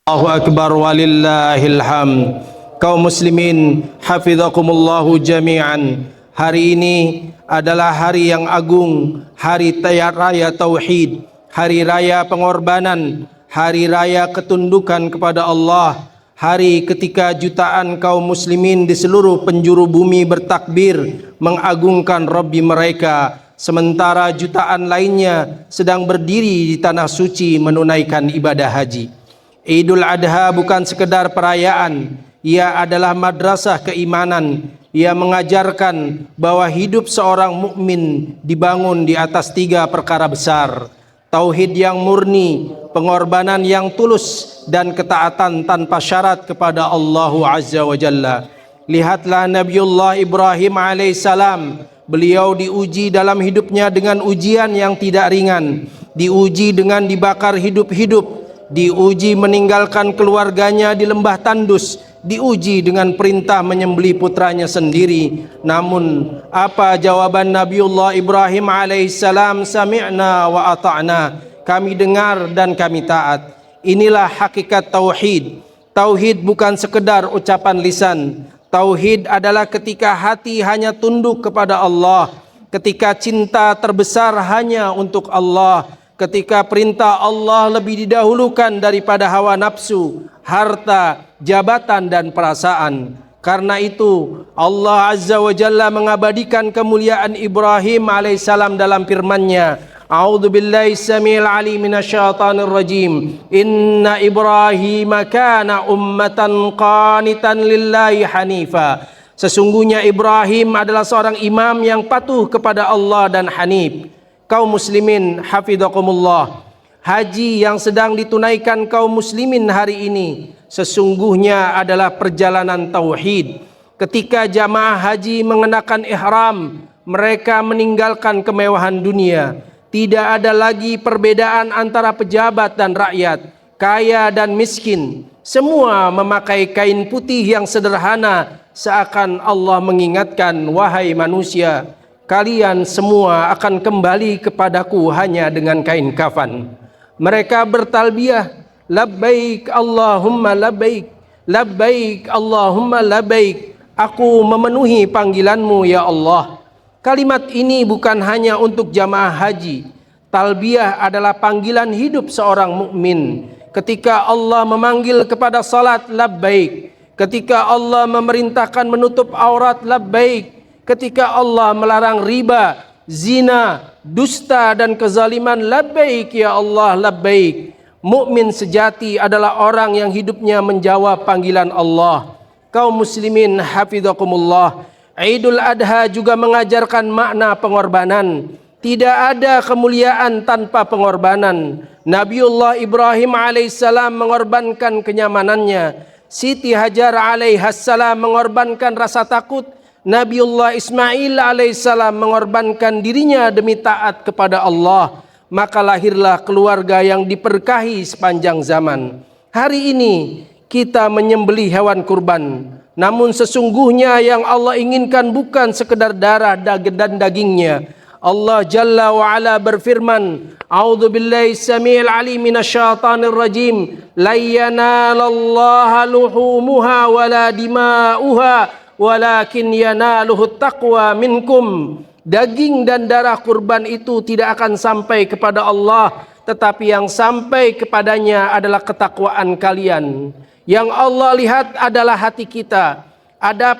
Allahu Akbar walillahil hamd. Kaum muslimin hafizakumullahu jami'an. Hari ini adalah hari yang agung, hari raya tauhid, hari raya pengorbanan, hari raya ketundukan kepada Allah, hari ketika jutaan kaum muslimin di seluruh penjuru bumi bertakbir mengagungkan Rabbi mereka, sementara jutaan lainnya sedang berdiri di tanah suci menunaikan ibadah haji. Idul Adha bukan sekedar perayaan, ia adalah madrasah keimanan. Ia mengajarkan bahwa hidup seorang mukmin dibangun di atas 3 perkara besar: tauhid yang murni, pengorbanan yang tulus, dan ketaatan tanpa syarat kepada Allah Azza wa Jalla. Lihatlah Nabiullah Ibrahim alaihissalam. Beliau diuji dalam hidupnya dengan ujian yang tidak ringan, diuji dengan dibakar hidup-hidup, diuji meninggalkan keluarganya di lembah tandus, diuji dengan perintah menyembelih putranya sendiri. Namun apa jawaban Nabiullah Ibrahim alaihissalam? Sami'na wa ata'na. Kami dengar dan kami taat. Inilah hakikat tauhid. Tauhid bukan sekedar ucapan lisan. Tauhid adalah ketika hati hanya tunduk kepada Allah, ketika cinta terbesar hanya untuk Allah, ketika perintah Allah lebih didahulukan daripada hawa nafsu, harta, jabatan, dan perasaan. Karena itu Allah Azza wa Jalla mengabadikan kemuliaan Ibrahim alaihissalam dalam firman-Nya, A'udzu billahi samil alim minasyaitonir rajim. Inna Ibrahim kana ummatan qanitan lillahi hanifa. Sesungguhnya Ibrahim adalah seorang imam yang patuh kepada Allah dan hanif. Kaum muslimin hafizakumullah, haji yang sedang ditunaikan kaum muslimin hari ini sesungguhnya adalah perjalanan tauhid. Ketika jamaah haji mengenakan ihram, mereka meninggalkan kemewahan dunia. Tidak ada lagi perbedaan antara pejabat dan rakyat, kaya dan miskin. Semua memakai kain putih yang sederhana, seakan Allah mengingatkan, wahai manusia, kalian semua akan kembali kepadaku hanya dengan kain kafan. Mereka bertalbiyah, labbaik Allahumma labbaik, labbaik Allahumma labbaik. Aku memenuhi panggilanmu ya Allah. Kalimat ini bukan hanya untuk jamaah haji. Talbiyah adalah panggilan hidup seorang mukmin. Ketika Allah memanggil kepada salat, labbaik. Ketika Allah memerintahkan menutup aurat, labbaik. Ketika Allah melarang riba, zina, dusta, dan kezaliman, labbaik ya Allah, labbaik. Mukmin sejati adalah orang yang hidupnya menjawab panggilan Allah. Kaum muslimin hafizakumullah, Idul Adha juga mengajarkan makna pengorbanan. Tidak ada kemuliaan tanpa pengorbanan. Nabiullah Ibrahim alaihissalam mengorbankan kenyamanannya. Siti Hajar alaihissalam mengorbankan rasa takut. Nabiullah Ismail alaihissalam mengorbankan dirinya demi taat kepada Allah. Maka lahirlah keluarga yang diberkahi sepanjang zaman. Hari ini kita menyembelih hewan kurban. Namun sesungguhnya yang Allah inginkan bukan sekedar darah dan dagingnya. Allah Jalla wa Ala berfirman, A'udzu billahi samil alim minasyaitonir rajim. La yanalallaha luhumuha wala dima'uha walakin yanaluhu taqwa minkum. Daging dan darah kurban itu tidak akan sampai kepada Allah, tetapi yang sampai kepadanya adalah ketakwaan kalian. Yang Allah lihat adalah hati kita.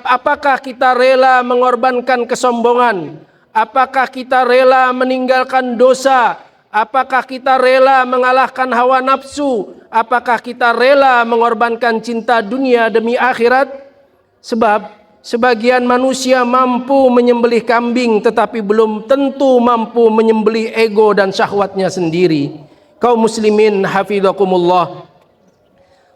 Apakah kita rela mengorbankan kesombongan? Apakah kita rela meninggalkan dosa? Apakah kita rela mengalahkan hawa nafsu? Apakah kita rela mengorbankan cinta dunia demi akhirat? Sebab sebagian manusia mampu menyembelih kambing, tetapi belum tentu mampu menyembelih ego dan syahwatnya sendiri. Kaum muslimin hafizakumullah,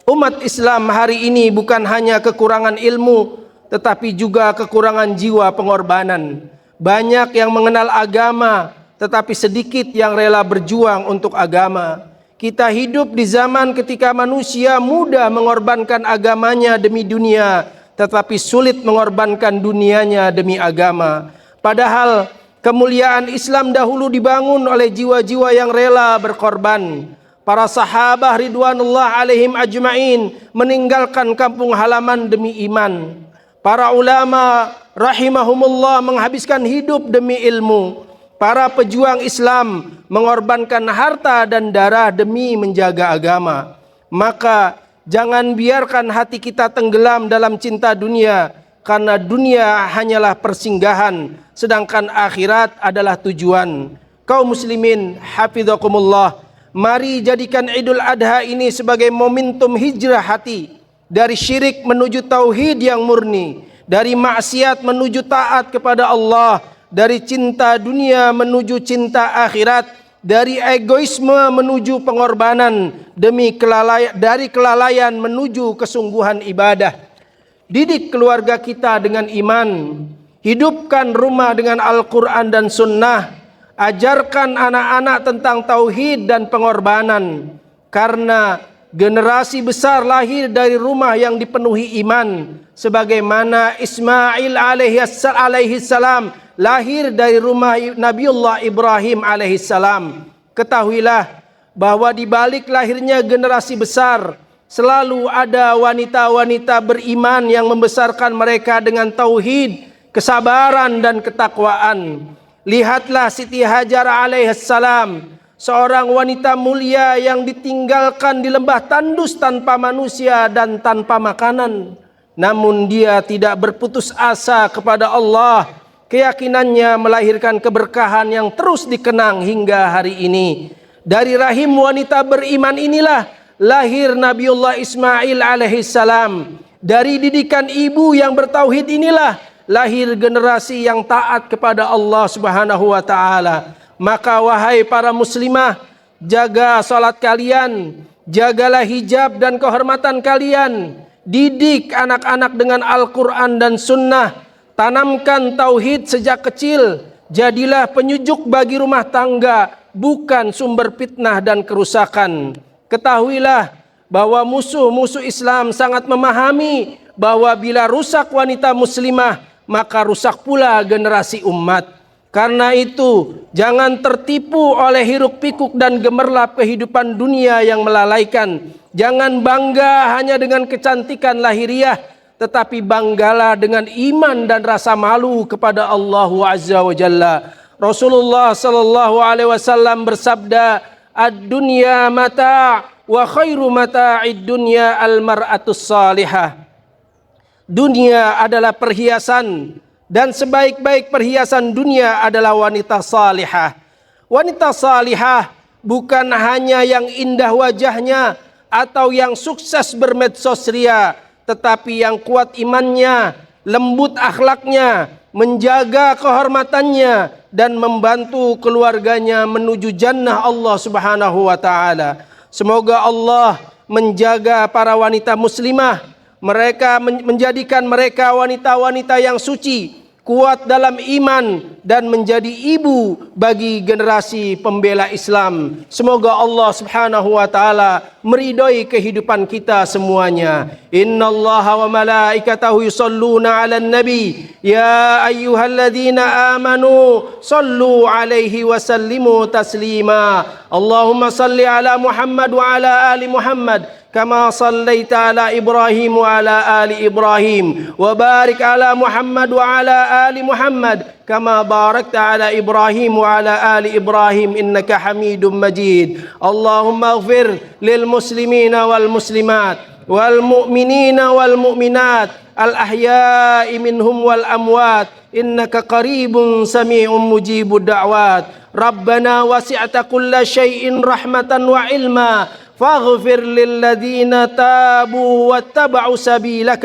umat Islam hari ini bukan hanya kekurangan ilmu, tetapi juga kekurangan jiwa pengorbanan. Banyak yang mengenal agama, tetapi sedikit yang rela berjuang untuk agama. Kita hidup di zaman ketika manusia mudah mengorbankan agamanya demi dunia, tetapi sulit mengorbankan dunianya demi agama. Padahal kemuliaan Islam dahulu dibangun oleh jiwa-jiwa yang rela berkorban. para sahabah ridwanullah alaihim ajma'in meninggalkan kampung halaman demi iman. Para ulama rahimahumullah menghabiskan hidup demi ilmu. Para pejuang Islam mengorbankan harta dan darah demi menjaga agama. Maka jangan biarkan hati kita tenggelam dalam cinta dunia, karena dunia hanyalah persinggahan, sedangkan akhirat adalah tujuan. Kaum muslimin hafizakumullah, mari jadikan Idul Adha ini sebagai momentum hijrah hati dari syirik menuju tauhid yang murni, dari maksiat menuju taat kepada Allah, dari cinta dunia menuju cinta akhirat, dari egoisme menuju pengorbanan, dari kelalaian menuju kesungguhan ibadah. Didik keluarga kita dengan iman, hidupkan rumah dengan Al-Quran dan Sunnah, ajarkan anak-anak tentang tauhid dan pengorbanan, karena generasi besar lahir dari rumah yang dipenuhi iman, sebagaimana Ismail alaihi salam lahir dari rumah Nabiullah Ibrahim alaihi salam. Ketahuilah bahwa di balik lahirnya generasi besar selalu ada wanita-wanita beriman yang membesarkan mereka dengan tauhid, kesabaran dan ketakwaan. Lihatlah Siti Hajar alaihissalam, seorang wanita mulia yang ditinggalkan di lembah tandus tanpa manusia dan tanpa makanan. Namun dia tidak berputus asa kepada Allah. Keyakinannya melahirkan keberkahan yang terus dikenang hingga hari ini. Dari rahim wanita beriman inilah lahir Nabiullah Ismail alaihissalam. Dari didikan ibu yang bertauhid inilah lahir generasi yang taat kepada Allah Subhanahu wa taala. Maka wahai para muslimah, jaga salat kalian, jagalah hijab dan kehormatan kalian, didik anak-anak dengan Al-Quran dan Sunnah, tanamkan tauhid sejak kecil, jadilah penyujuk bagi rumah tangga, bukan sumber fitnah dan kerusakan. Ketahuilah bahwa musuh-musuh Islam sangat memahami bahwa bila rusak wanita muslimah, maka rusak pula generasi umat. Karena itu, jangan tertipu oleh hiruk pikuk dan gemerlap kehidupan dunia yang melalaikan. Jangan bangga hanya dengan kecantikan lahiriah, tetapi banggalah dengan iman dan rasa malu kepada Allah Azza wa Jalla. Rasulullah sallallahu alaihi wasallam bersabda, "Ad-dunya mata' wa khairu mata'id dunya al-mar'atus salihah." Dunia adalah perhiasan, dan sebaik-baik perhiasan dunia adalah wanita salihah. Wanita salihah bukan hanya yang indah wajahnya atau yang sukses bermedsos ria, tetapi yang kuat imannya, lembut akhlaknya, menjaga kehormatannya, dan membantu keluarganya menuju jannah Allah Subhanahu wa taala. Semoga Allah menjaga para wanita muslimah, mereka menjadikan mereka wanita-wanita yang suci, kuat dalam iman, dan menjadi ibu bagi generasi pembela Islam. Semoga Allah Subhanahu wa taala meridhai kehidupan kita semuanya. Innallaha wa malaikatahu yusholluna 'alan nabi ya ayyuhalladzina amanu shallu 'alaihi wa sallimu taslima. Allahumma shalli 'ala Muhammad wa 'ala ali Muhammad كما صليت على إبراهيم وعلى آل إبراهيم وبارك على محمد وعلى آل محمد كما باركت على إبراهيم وعلى آل إبراهيم إنك حميد مجيد. اللهم اغفر للمسلمين والمسلمات والمؤمنين والمؤمنات الأحياء منهم والأموات إنك قريب سميع مجيب الدعوات. ربنا وسعت كل شيء رحمة وعلما فاغفر للذين تابوا واتبعوا سبيلك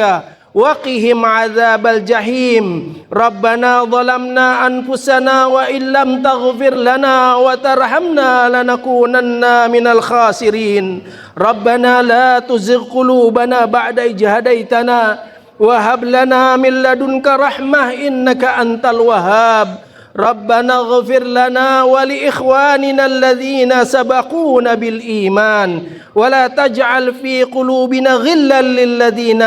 وقهم عذاب الجحيم. ربنا ظلمنا أنفسنا وإن لم تغفر لنا وترحمنا لنكونن من الخاسرين. ربنا لا تزغ قلوبنا بعد إذ هديتنا وهب لنا من لدنك رحمة إنك أنت الوهاب. ربنا اغفر لنا ولإخواننا الذين سبقونا بالإيمان ولا تجعل في قلوبنا غلا للذين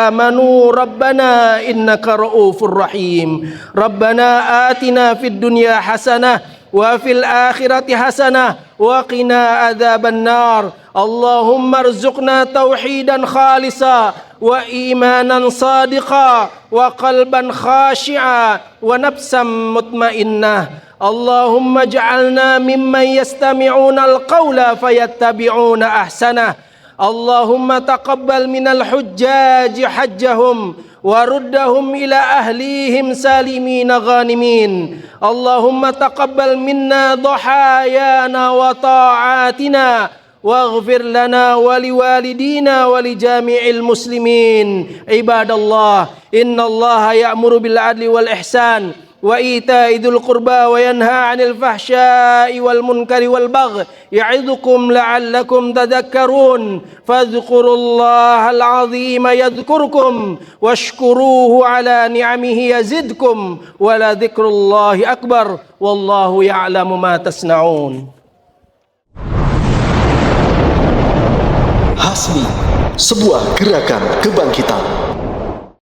آمنوا ربنا إنك رؤوف رحيم. ربنا آتنا في الدنيا حسنة wa fil akhirati hasanah wa qina adzaban nar. Allahumma arzuqna tauhidan khalisa wa imanan sadiqa wa qalban khashi'a wa nafsan mutmainnah. Allahumma ja'alna mimman yastami'una al-qawla fayattabi'una ahsanah. Allahumma taqabbal minal hujjaji hajjahum wa ruddahum ila ahlihim salimina ghanimin. Allahumma taqabbal minna dhahayana wa ta'atina waghfir lana wa liwalidina wa li jami'il muslimin. Ibadallah, innallaha ya'muru bil adli wal ihsan wa ita'i dzil qurba wa yanha 'anil fahsya'i wal munkari wal baghi ya'idzukum la'allakum tadhakkarun. Fadhkurullahal 'azima yadhkurkum washkuruhu 'ala ni'amihi yazidkum wa la dzikrullahi akbar wallahu ya'lamu ma tasna'un. Hasmi, sebuah gerakan kebangkitan.